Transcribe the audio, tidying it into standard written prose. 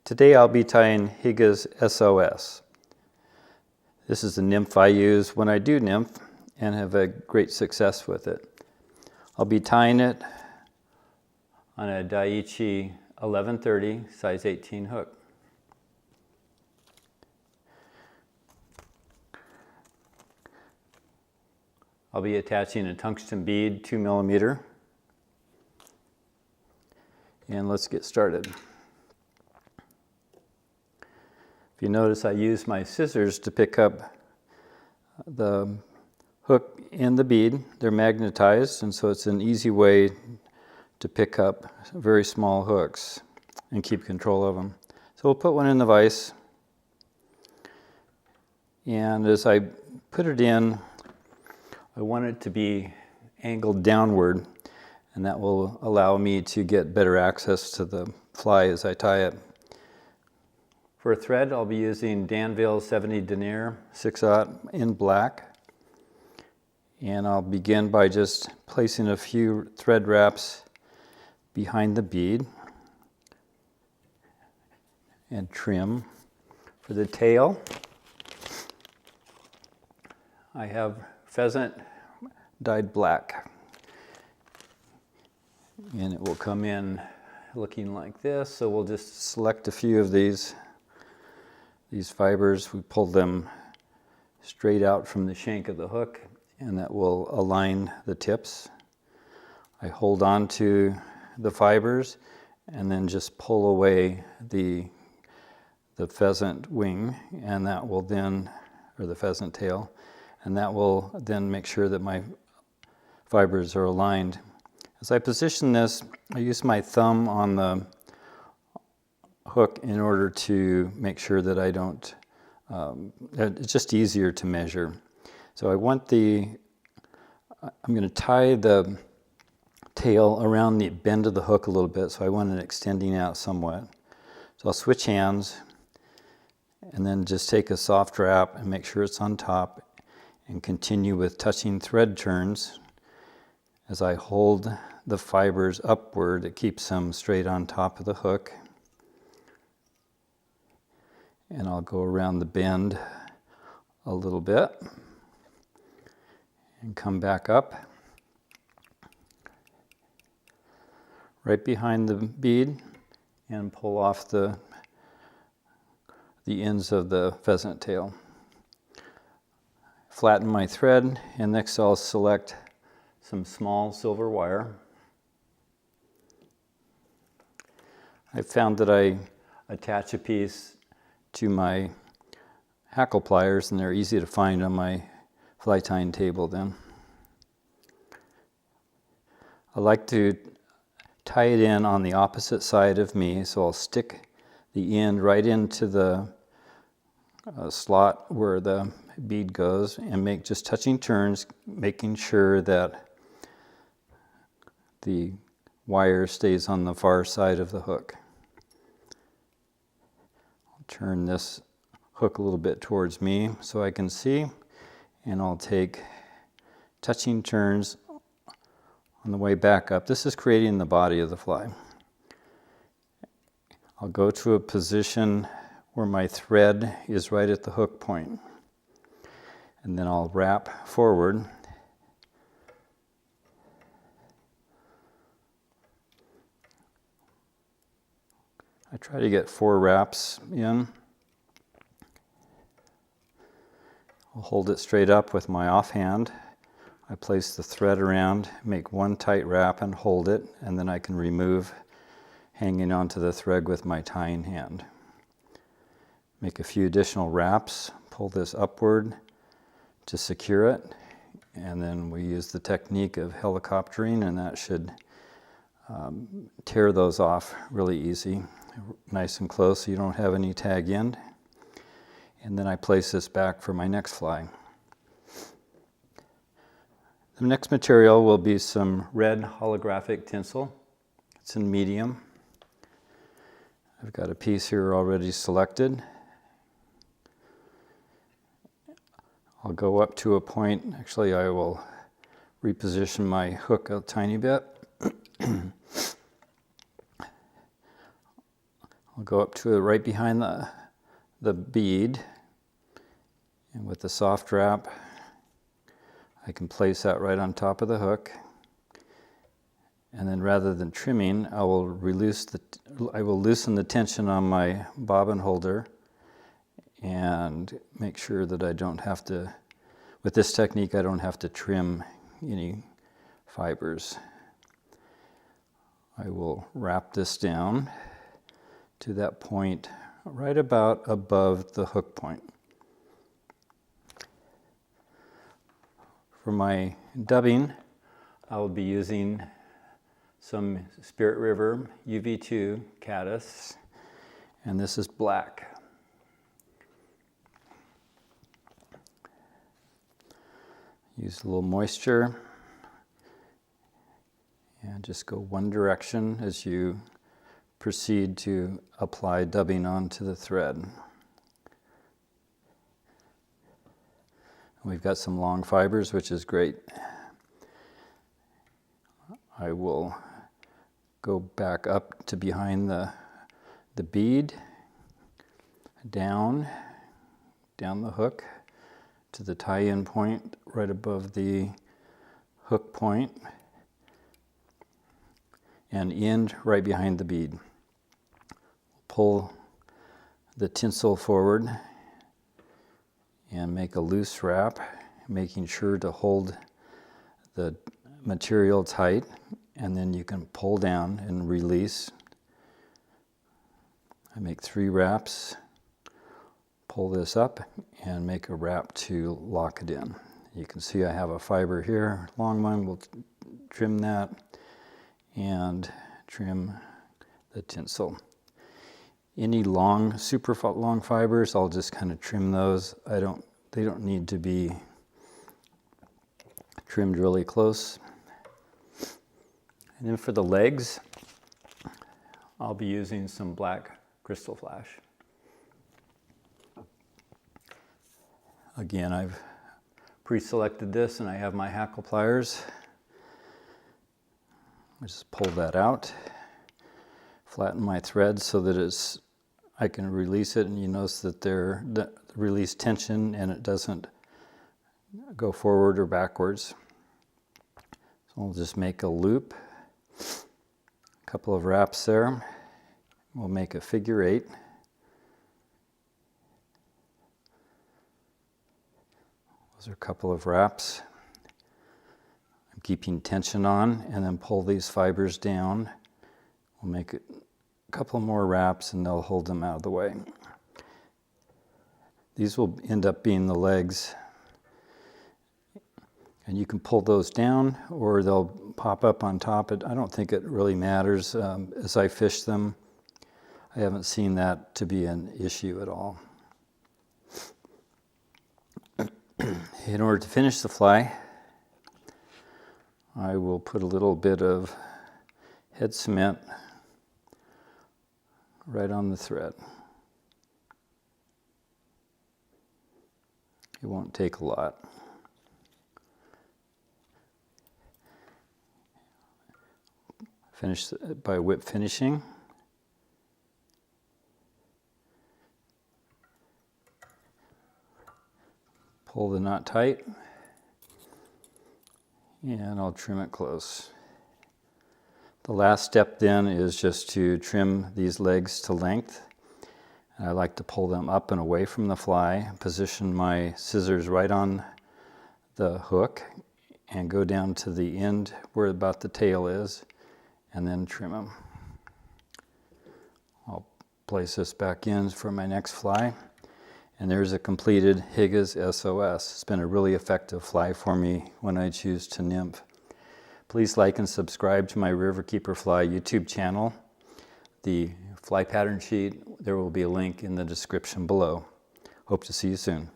Today I'll be tying Higa's SOS. This is the nymph I use when I do nymph and have had great success with it. I'll be tying it on a Daiichi 1130 size 18 hook. I'll be attaching a tungsten bead 2 millimeter. And let's get started. If you notice, I use my scissors to pick up the hook and the bead. They're magnetized, and so it's an easy way to pick up very small hooks and keep control of them. So we'll put one in the vise, and as I put it in, I want it to be angled downward, and that will allow me to get better access to the fly as I tie it. For a thread, I'll be using Danville 70 denier 6/0 in black. And I'll begin by just placing a few thread wraps behind the bead and trim. For the tail, I have pheasant dyed black. And it will come in looking like this. So we'll just select a few of these fibers. We pull them straight out from the shank of the hook, and that will align the tips. I hold on to the fibers and then just pull away the pheasant wing, and that will then, or the pheasant tail, and that will then make sure that my fibers are aligned. As I position this, I use my thumb on the hook in order to make sure that I don't, it's just easier to measure. So I'm going to tie the tail around the bend of the hook a little bit, so I want it extending out somewhat. So I'll switch hands and then just take a soft wrap and make sure it's on top and continue with touching thread turns. As I hold the fibers upward, it keeps them straight on top of the hook. And I'll go around the bend a little bit and come back up right behind the bead and pull off the ends of the pheasant tail. Flatten my thread, and next I'll select some small silver wire. I found that I attach a piece to my hackle pliers, and they're easy to find on my fly tying table then. I like to tie it in on the opposite side of me, so I'll stick the end right into the slot where the bead goes and make just touching turns, making sure that the wire stays on the far side of the hook. Turn this hook a little bit towards me so I can see, and I'll take touching turns on the way back up. This is creating the body of the fly. I'll go to a position where my thread is right at the hook point, and then I'll wrap forward. I try to get 4 wraps in. I'll hold it straight up with my offhand. I place the thread around, make 1 tight wrap and hold it, and then I can remove hanging onto the thread with my tying hand. Make a few additional wraps, pull this upward to secure it, and then we use the technique of helicoptering, and that should tear those off really easy. Nice and close so you don't have any tag end. And then I place this back for my next fly. The next material will be some red holographic tinsel. It's in medium. I've got a piece here already selected. I'll go up to a point. Actually, I will reposition my hook a tiny bit. I'll go up to it right behind the bead, and with the soft wrap I can place that right on top of the hook, and then rather than trimming I will loosen the tension on my bobbin holder and make sure that I don't have to, with this technique I don't have to trim any fibers. I will wrap this down to that point right about above the hook point. For my dubbing, I will be using some Spirit River UV2 caddis, and this is black. Use a little moisture and just go one direction as you proceed to apply dubbing onto the thread. We've got some long fibers, which is great. I will go back up to behind the bead, down the hook to the tie-in point right above the hook point, and end right behind the bead. Pull the tinsel forward and make a loose wrap, making sure to hold the material tight, and then you can pull down and release. I make 3 wraps, pull this up and make a wrap to lock it in. You can see I have a fiber here, long one, we'll trim that and trim the tinsel. Any long, super long fibers, I'll just kind of trim those. They don't need to be trimmed really close. And then for the legs, I'll be using some black crystal flash. Again, I've pre-selected this and I have my hackle pliers. I just pull that out, flatten my thread so that I can release it, and you notice that they're release tension and it doesn't go forward or backwards. So I'll just make a loop, a couple of wraps there. We'll make a figure 8. Those are a couple of wraps. I'm keeping tension on, and then pull these fibers down. We'll make a couple more wraps and they'll hold them out of the way. These will end up being the legs, and you can pull those down or they'll pop up on top. I don't think it really matters. As I fish them, I haven't seen that to be an issue at all. In order to finish the fly, I will put a little bit of head cement right on the thread. It won't take a lot. Finish by whip finishing. Pull the knot tight, and I'll trim it close. The last step then is just to trim these legs to length. I like to pull them up and away from the fly, position my scissors right on the hook, and go down to the end where about the tail is, and then trim them. I'll place this back in for my next fly, and there's a completed Higa's SOS. It's been a really effective fly for me when I choose to nymph. Please like and subscribe to my RiverKeeper Fly YouTube channel. The fly pattern sheet, there will be a link in the description below. Hope to see you soon.